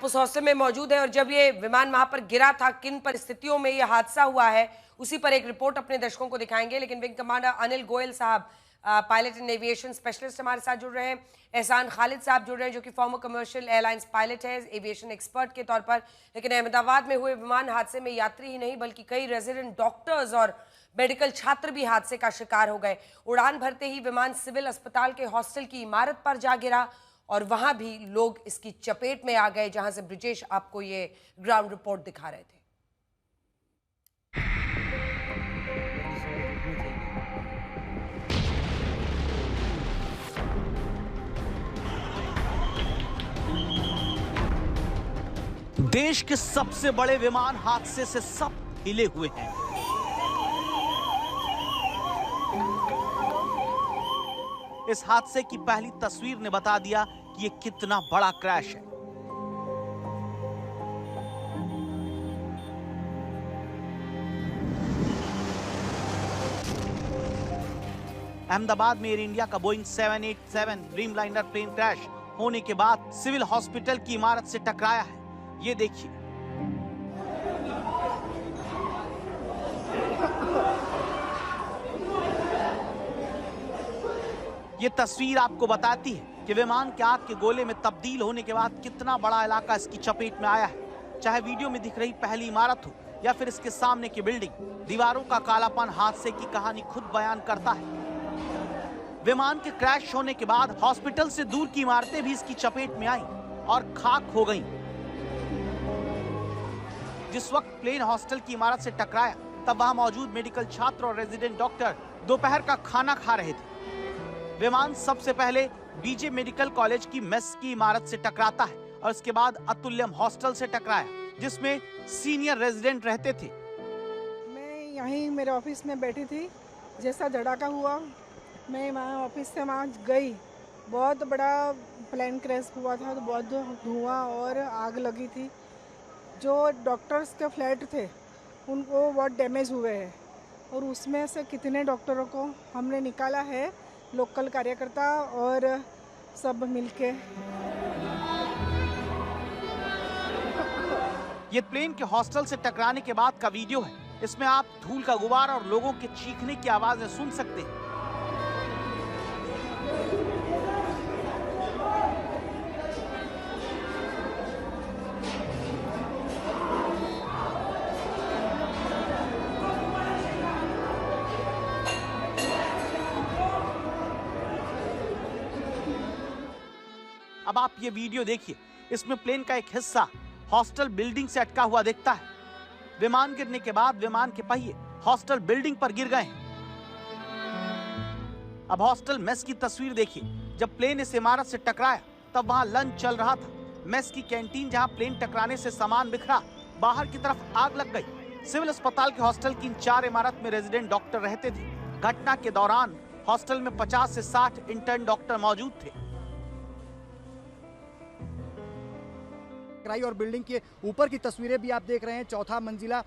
आप उस हॉस्टल में मौजूद हैं और जब ये विमान वहां पर गिरा था, किन परिस्थितियों में ये हादसा हुआ है, उसी पर एक रिपोर्ट अपने दर्शकों को दिखाएंगे। लेकिन विंग कमांडर अनिल गोयल साहब, पायलट एंड एविएशन स्पेशलिस्ट, हमारे साथ जुड़ रहे हैं। एहसान खालिद साहब जुड़ रहे हैं, जो कि फॉर्मर कमर्शियल एयरलाइंस पायलट है, एविएशन एक्सपर्ट के तौर पर। लेकिन अहमदाबाद में हुए विमान हादसे में यात्री ही नहीं बल्कि कई रेजिडेंट डॉक्टर्स और मेडिकल छात्र भी हादसे का शिकार हो गए। उड़ान भरते ही विमान सिविल अस्पताल के हॉस्टल की इमारत पर जा गिरा और वहां भी लोग इसकी चपेट में आ गए, जहां से ब्रिजेश आपको ये ग्राउंड रिपोर्ट दिखा रहे थे। देश के सबसे बड़े विमान हादसे से सब हिले हुए हैं। इस हादसे की पहली तस्वीर ने बता दिया कि ये कितना बड़ा क्रैश है। अहमदाबाद में एयर इंडिया का बोइंग 787 ड्रीमलाइनर प्लेन क्रैश होने के बाद सिविल हॉस्पिटल की इमारत से टकराया है। ये देखिए, ये तस्वीर आपको बताती है कि विमान के आग के गोले में तब्दील होने के बाद कितना बड़ा इलाका इसकी चपेट में आया है। चाहे वीडियो में दिख रही पहली इमारत हो या फिर इसके सामने की बिल्डिंग, दीवारों का कालापन हादसे की कहानी खुद बयान करता है। विमान के क्रैश होने के बाद हॉस्पिटल से दूर की इमारतें भी इसकी चपेट में आईं और खाक हो गईं। जिस वक्त प्लेन हॉस्टल की इमारत से टकराया, तब वहां मौजूद मेडिकल छात्र और रेजिडेंट डॉक्टर दोपहर का खाना खा रहे थे। विमान सबसे पहले बीजे मेडिकल कॉलेज की मेस की इमारत से टकराता है और इसके बाद अतुल्यम हॉस्टल से टकराया, जिसमें सीनियर रेजिडेंट रहते थे। मैं यहीं मेरे ऑफिस में बैठी थी, जैसा धड़ाका हुआ मैं वहाँ ऑफिस से वहाँ गई। बहुत बड़ा प्लेन क्रैश हुआ था, तो बहुत धुआं और आग लगी थी। जो डॉक्टर्स के फ्लैट थे उनको बहुत डैमेज हुए हैं और उसमें से कितने डॉक्टरों को हमने निकाला है, लोकल कार्यकर्ता और सब मिलके। ये प्लेन के हॉस्टल से टकराने के बाद का वीडियो है। इसमें आप धूल का गुबार और लोगों के चीखने की आवाजें सुन सकते हैं। अब आप ये वीडियो देखिए, इसमें प्लेन का एक हिस्सा हॉस्टल बिल्डिंग से अटका हुआ दिखता है। विमान गिरने के बाद विमान के पहिए हॉस्टल बिल्डिंग पर गिर गए हैं। अब हॉस्टल मेस की तस्वीर देखिए। जब प्लेन इस इमारत से टकराया तब वहां लंच चल रहा था। मेस की कैंटीन, जहां प्लेन टकराने से सामान बिखरा, बाहर की तरफ आग लग गई। सिविल अस्पताल के हॉस्टल की इन 4 इमारत में रेजिडेंट डॉक्टर रहते थे। घटना के दौरान हॉस्टल में 50 से 60 इंटर्न डॉक्टर मौजूद थे। और बिल्डिंग के ऊपर की तस्वीरें भी आप देख रहे हैं। चौथा मंजिला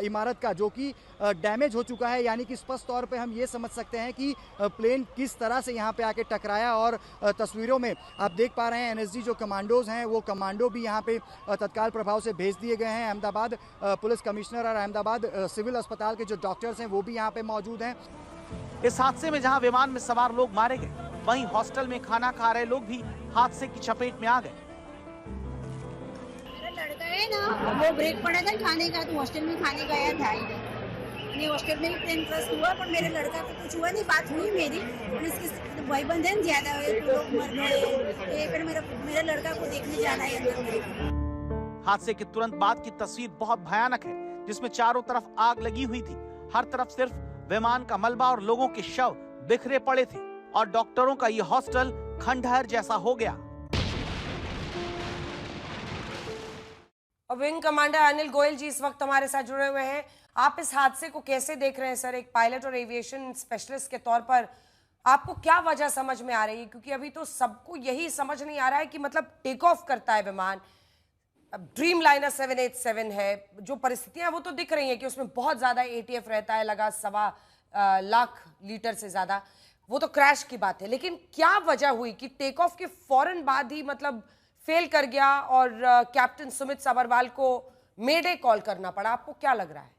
इमारत का जो कि डैमेज हो चुका है, यानी कि स्पष्ट तौर पे हम ये समझ सकते हैं कि प्लेन किस तरह से यहाँ पे आके टकराया। और तस्वीरों में आप देख पा रहे हैं एनएसजी जो कमांडोज हैं, वो कमांडो भी यहाँ पे तत्काल प्रभाव से भेज दिए गए हैं। अहमदाबाद पुलिस कमिश्नर और अहमदाबाद सिविल अस्पताल के जो डॉक्टर्स हैं वो भी यहाँ पे मौजूद हैं। इस हादसे में जहाँ विमान में सवार लोग मारे गए, वहीं हॉस्टल में खाना खा रहे लोग भी हादसे की चपेट में आ गए। लड़का है ना, वो ब्रेक पड़ा था खाने का, तो हॉस्टल में खाने गया था इधर। हॉस्टल में भी प्लेन क्रैश हुआ, पर मेरे लड़का को कुछ हुआ नहीं। बात हुई मेरी, इसकी भाईबंद है ज्यादा हुए तो लोग मर गए। फिर मेरा लड़का को देखने जाना है अंदर मेरे। हादसे के तुरंत बाद की तस्वीर बहुत भयानक है, जिसमें चारों तरफ आग लगी हुई थी। हर तरफ सिर्फ विमान का मलबा और लोगों के शव बिखरे पड़े थे और डॉक्टरों का ये हॉस्टल खंडहर जैसा हो गया। और विंग कमांडर अनिल गोयल जी इस वक्त हमारे साथ जुड़े हुए हैं। आप इस हादसे को कैसे देख रहे हैं सर, एक पायलट और एविएशन स्पेशलिस्ट के तौर पर? आपको क्या वजह समझ में आ रही है? क्योंकि अभी तो सबको यही समझ नहीं आ रहा है कि मतलब टेक ऑफ करता है विमान, ड्रीम लाइनर 787 है, जो परिस्थितियां वो तो दिख रही हैं कि उसमें बहुत ज्यादा एटीएफ रहता है, लगा 1.25 लाख लीटर से ज्यादा, वो तो क्रैश की बात है। लेकिन क्या वजह हुई कि टेक ऑफ के फौरन बाद ही मतलब फेल कर गया और कैप्टन सुमित sabharwal को मेडे कॉल करना पड़ा, आपको क्या लग रहा है?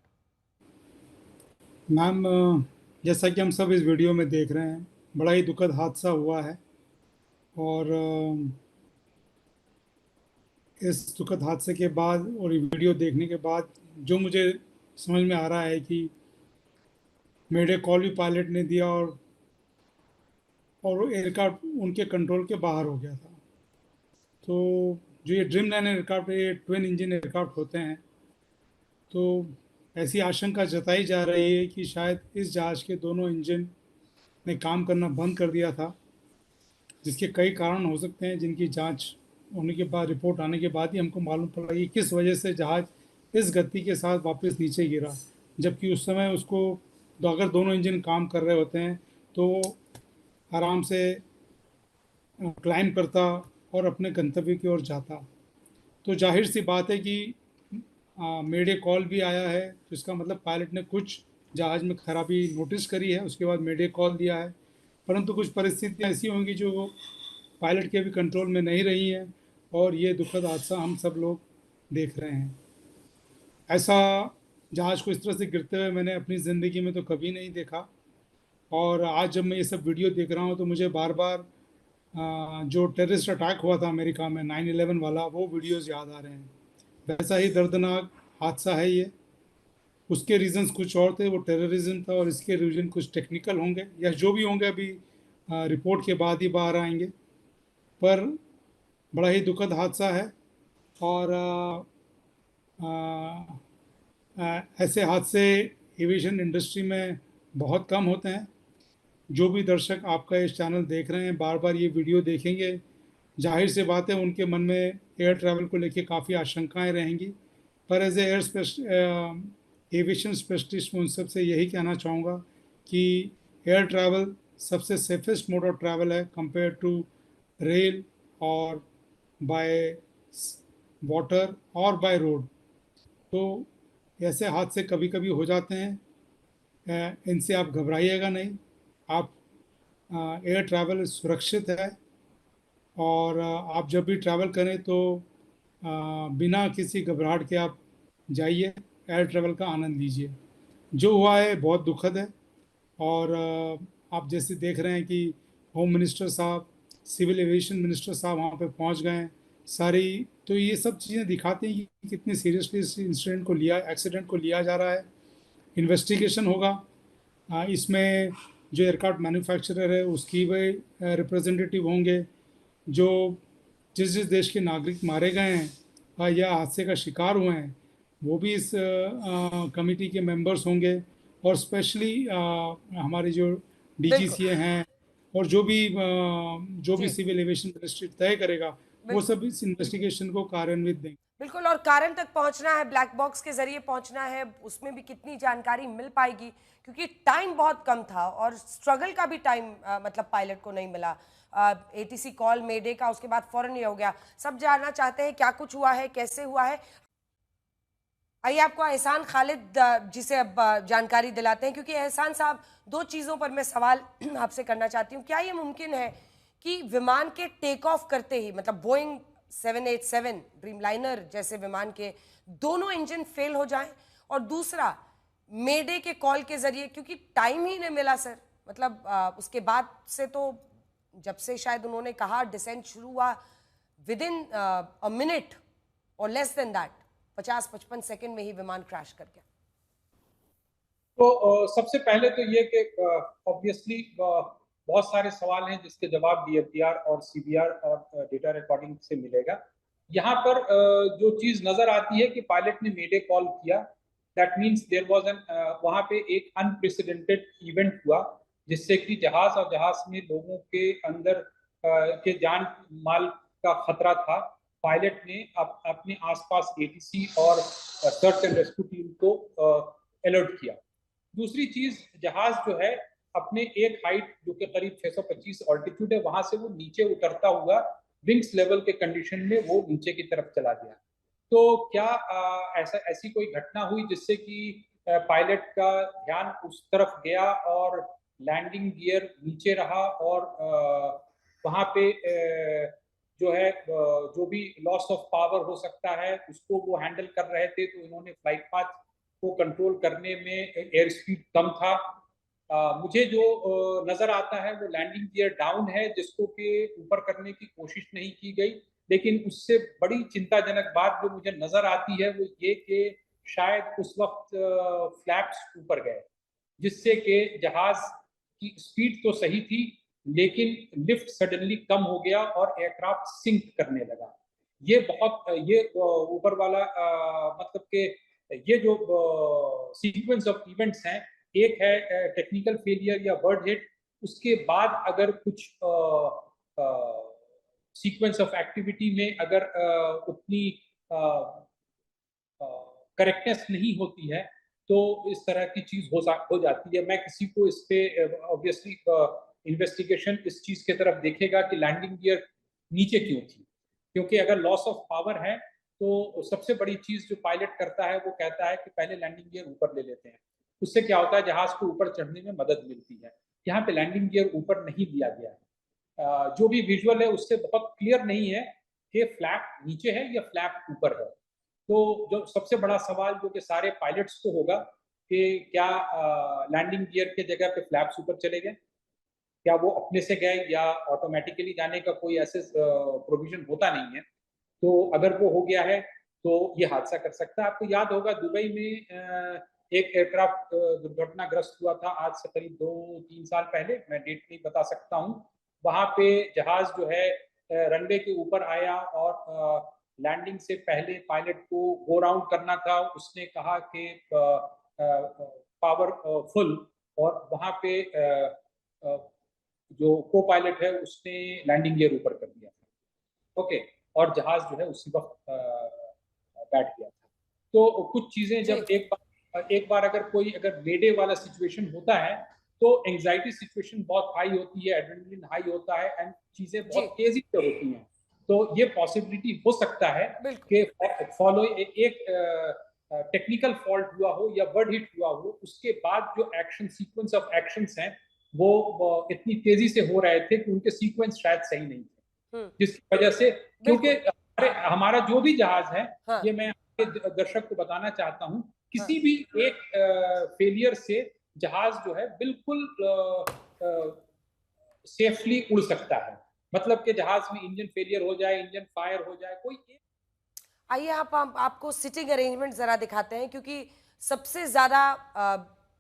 मैम, जैसा कि हम सब इस वीडियो में देख रहे हैं, बड़ा ही दुखद हादसा हुआ है। और इस दुखद हादसे के बाद और ये वीडियो देखने के बाद जो मुझे समझ में आ रहा है कि मेडे कॉल भी पायलट ने दिया और एयरक्राफ्ट उनके कंट्रोल के बाहर हो गया था। तो जो ये ड्रीम लाइनर एयरक्राफ्ट, ये ट्विन इंजन एयरक्राफ्ट होते हैं, तो ऐसी आशंका जताई जा रही है कि शायद इस जहाज़ के दोनों इंजन ने काम करना बंद कर दिया था, जिसके कई कारण हो सकते हैं, जिनकी जांच होने के बाद, रिपोर्ट आने के बाद ही हमको मालूम पड़ा कि किस वजह से जहाज़ इस गति के साथ वापस नीचे गिरा। जबकि उस समय उसको अगर दोनों इंजन काम कर रहे होते हैं तो वो आराम से क्लाइंब करता और अपने गंतव्य की ओर जाता। तो जाहिर सी बात है कि मेडे कॉल भी आया है, तो इसका मतलब पायलट ने कुछ जहाज़ में खराबी नोटिस करी है, उसके बाद मेडे कॉल दिया है। परंतु कुछ परिस्थितियाँ ऐसी होंगी जो पायलट के भी कंट्रोल में नहीं रही हैं, और ये दुखद हादसा हम सब लोग देख रहे हैं। ऐसा जहाज़ को इस तरह से गिरते हुए मैंने अपनी ज़िंदगी में तो कभी नहीं देखा। और आज जब मैं ये सब वीडियो देख रहा हूँ तो मुझे बार बार जो टेररिस्ट अटैक हुआ था अमेरिका में 9/11 वाला, वो वीडियोज़ याद आ रहे हैं। वैसा ही दर्दनाक हादसा है ये। उसके रीजंस कुछ और थे, वो टेररिज्म था, और इसके रीजन कुछ टेक्निकल होंगे या जो भी होंगे अभी रिपोर्ट के बाद ही बाहर आएंगे। पर बड़ा ही दुखद हादसा है। और ऐसे हादसे एविएशन इंडस्ट्री में बहुत कम होते हैं। जो भी दर्शक आपका इस चैनल देख रहे हैं, बार बार ये वीडियो देखेंगे, जाहिर सी बात है उनके मन में एयर ट्रैवल को लेके काफ़ी आशंकाएं रहेंगी। पर एज ए एविएशन स्पेशलिस्ट मैं उन सब से यही कहना चाहूँगा कि एयर ट्रैवल सबसे सेफेस्ट मोड ऑफ ट्रैवल है कंपेयर टू रेल और बाय वाटर और बाय रोड। तो ऐसे हादसे कभी कभी हो जाते हैं, इनसे आप घबराइएगा नहीं। आप एयर ट्रैवल सुरक्षित है, और आप जब भी ट्रैवल करें तो बिना किसी घबराहट के आप जाइए, एयर ट्रैवल का आनंद लीजिए। जो हुआ है बहुत दुखद है। और आप जैसे देख रहे हैं कि होम मिनिस्टर साहब, सिविल एविएशन मिनिस्टर साहब वहाँ पे पहुँच गए हैं सारी। तो ये सब चीज़ें दिखाती हैं कि कितनी सीरियसली इस इंसिडेंट को एक्सीडेंट को लिया जा रहा है। इन्वेस्टिगेशन होगा। इसमें जो एयरक्राफ्ट मैन्युफैक्चरर है उसकी भी रिप्रेजेंटेटिव होंगे। जो जिस जिस देश के नागरिक मारे गए हैं या हादसे का शिकार हुए हैं, वो भी इस कमेटी के मेंबर्स होंगे। और स्पेशली हमारे जो डीजीसीए हैं और जो भी सिविल एविएशन मिनिस्ट्री तय करेगा, वो सब इस इन्वेस्टिगेशन को कार्यान्वित देंगे। बिल्कुल, और कारण तक पहुंचना है, ब्लैक बॉक्स के जरिए पहुंचना है, उसमें भी कितनी जानकारी मिल पाएगी, क्योंकि टाइम बहुत कम था और स्ट्रगल का भी टाइम मतलब पायलट को नहीं मिला। एटीसी कॉल मेडे का, उसके बाद फौरन ये हो गया। सब जानना चाहते हैं क्या कुछ हुआ है, कैसे हुआ है। आइए आपको एहसान खालिद जिसे अब जानकारी दिलाते हैं, क्योंकि एहसान साहब, दो चीज़ों पर मैं सवाल आपसे करना चाहती हूँ। क्या ये मुमकिन है कि विमान के टेक ऑफ करते ही, मतलब बोइंग 787 ड्रीमलाइनर जैसे विमान के दोनों इंजन फेल हो जाएं, और दूसरा मेडे के कॉल के जरिए, क्योंकि टाइम ही नहीं मिला सर, मतलब उसके बाद से तो जब से शायद उन्होंने कहा डिसेंट शुरू हुआ, विद इन अ मिनट और लेस देन दैट 50-55 सेकंड में ही विमान क्रैश कर गया। तो सबसे पहले तो ये कि ऑब्वियसली बहुत सारे सवाल हैं जिसके जवाब डीएफडीआर और सीबीआर और डेटा रिकॉर्डिंग से मिलेगा। यहाँ पर जो चीज नजर आती है कि पायलट ने मेडे कॉल किया, that means there was an वहाँ पे एक अनप्रेसिडेंटेड इवेंट हुआ जिससे कि जहाज और जहाज में लोगों के अंदर के जान माल का खतरा था। पायलट ने अपने आसपास एटीसी और सर्च एंड रेस्क्यू टीम को अलर्ट किया। दूसरी चीज, जहाज जो है अपने एक हाइट जो कि करीब 625 ऑल्टीट्यूड है, वहां से वो नीचे उतरता हुआ विंग्स लेवल के कंडीशन में वो नीचे की तरफ चला गया। तो क्या ऐसी कोई घटना हुई जिससे कि पायलट का ध्यान उस तरफ गया और लैंडिंग गियर नीचे रहा और वहां पे जो है जो भी लॉस ऑफ पावर हो सकता है उसको वो हैंडल कर रहे थे, तो इन्होंने फ्लाइट पाथ को कंट्रोल करने में एयर स्पीड कम था। मुझे जो नजर आता है वो लैंडिंग गियर डाउन है, जिसको के ऊपर करने की कोशिश नहीं की गई। लेकिन उससे बड़ी चिंताजनक बात जो मुझे नजर आती है वो ये कि शायद उस वक्त फ्लैप्स ऊपर गए, जिससे कि जहाज की स्पीड तो सही थी लेकिन लिफ्ट सडनली कम हो गया और एयरक्राफ्ट सिंक करने लगा। ये बहुत ये ऊपर वाला मतलब कि ये जो सीक्वेंस ऑफ इवेंट्स हैं, एक है टेक्निकल फेलियर या बर्ड हिट, उसके बाद अगर कुछ सीक्वेंस ऑफ एक्टिविटी में अगर उतनी करेक्टनेस नहीं होती है तो इस तरह की चीज हो जाती है। मैं किसी को इस पे ऑब्वियसली इन्वेस्टिगेशन इस चीज की तरफ देखेगा कि लैंडिंग गियर नीचे क्यों थी, क्योंकि अगर लॉस ऑफ पावर है तो सबसे बड़ी चीज जो पायलट करता है वो कहता है कि पहले लैंडिंग गियर ऊपर ले लेते हैं, उससे क्या होता है जहाज को ऊपर चढ़ने में मदद मिलती है। यहाँ पे लैंडिंग गियर ऊपर नहीं दिया गया है। जो भी विजुअल है उससे बहुत क्लियर नहीं है कि फ्लैप नीचे है या फ्लैप ऊपर है। तो जो सबसे बड़ा सवाल जो कि सारे पायलट्स को होगा कि क्या लैंडिंग गियर के जगह पे फ्लैप्स ऊपर चले गए, क्या वो अपने से गए या ऑटोमेटिकली जाने का कोई ऐसे प्रोविजन होता नहीं है। तो अगर वो हो गया है तो ये हादसा कर सकता है। आपको याद होगा दुबई में एक एयरक्राफ्ट दुर्घटनाग्रस्त हुआ था आज से करीब 2-3 साल पहले, मैं डेट नहीं बता सकता हूँ। वहां पे जहाज जो है रनवे के ऊपर आया और लैंडिंग से पहले पायलट को गो राउंड करना था। उसने कहा कि पावर फुल, और वहां पे जो को पायलट है उसने लैंडिंग गियर ऊपर कर दिया था। ओके, और जहाज जो है उसी वक्त बैठ गया था। तो कुछ चीजें जब एक बार अगर मेडे वाला सिचुएशन होता है तो एंजाइटी सिचुएशन बहुत हाई होती है, एड्रेनलिन हाई होता है एंड चीजें बहुत तेजी से होती हैं। तो ये पॉसिबिलिटी हो सकता है कि फॉलो एक टेक्निकल फॉल्ट हुआ हो या बर्ड हिट हुआ हो, उसके बाद जो एक्शन सीक्वेंस ऑफ एक्शंस हैं वो इतनी तेजी से हो रहे थे कि उनके सीक्वेंस शायद सही नहीं थे, जिसकी वजह से, क्योंकि हमारा जो भी जहाज है, ये मैं दर्शक को बताना चाहता हूँ, किसी भी एक फेलियर से जहाज जो है बिल्कुल सेफली उड़ सकता है। मतलब कि जहाज में इंजन फेलियर हो जाए, इंजन फायर हो जाए, कोई आइए आपको सिटिंग अरेंजमेंट जरा दिखाते हैं, क्योंकि सबसे ज्यादा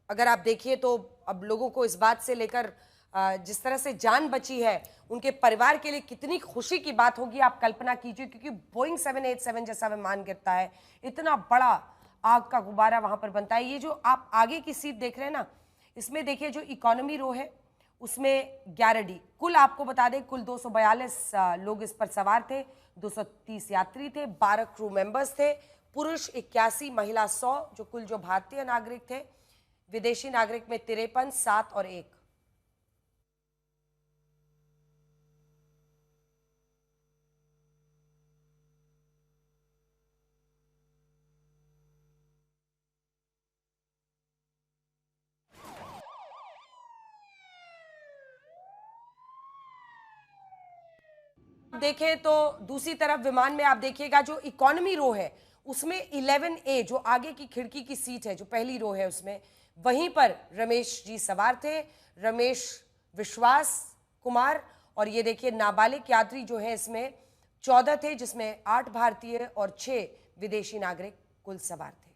अगर आप देखिए तो अब लोगों को इस बात से लेकर जिस तरह से जान बची है, उनके परिवार के लिए कितनी खुशी की बात होगी आप कल्पना कीजिए। क्योंकि बोइंग 787 जैसा विमान गिरता है, इतना बड़ा आग का गुब्बारा वहां पर बनता है। ये जो आप आगे की सीट देख रहे हैं ना, इसमें देखिए जो इकोनॉमी रो है उसमें 11D, कुल आपको बता दें कुल 242 लोग इस पर सवार थे, 230 यात्री थे, 12 क्रू मेंबर्स थे, पुरुष 81, महिला 100, जो कुल जो भारतीय नागरिक थे। विदेशी नागरिक में 53, 7 और 1। देखें तो दूसरी तरफ विमान में आप देखिएगा जो इकोनॉमी रो है उसमें 11A जो आगे की खिड़की की सीट है, जो पहली रो है उसमें, वहीं पर रमेश जी सवार थे, रमेश विश्वास कुमार। और ये देखिए नाबालिग यात्री जो है इसमें 14 थे, जिसमें 8 भारतीय और 6 विदेशी नागरिक कुल सवार थे।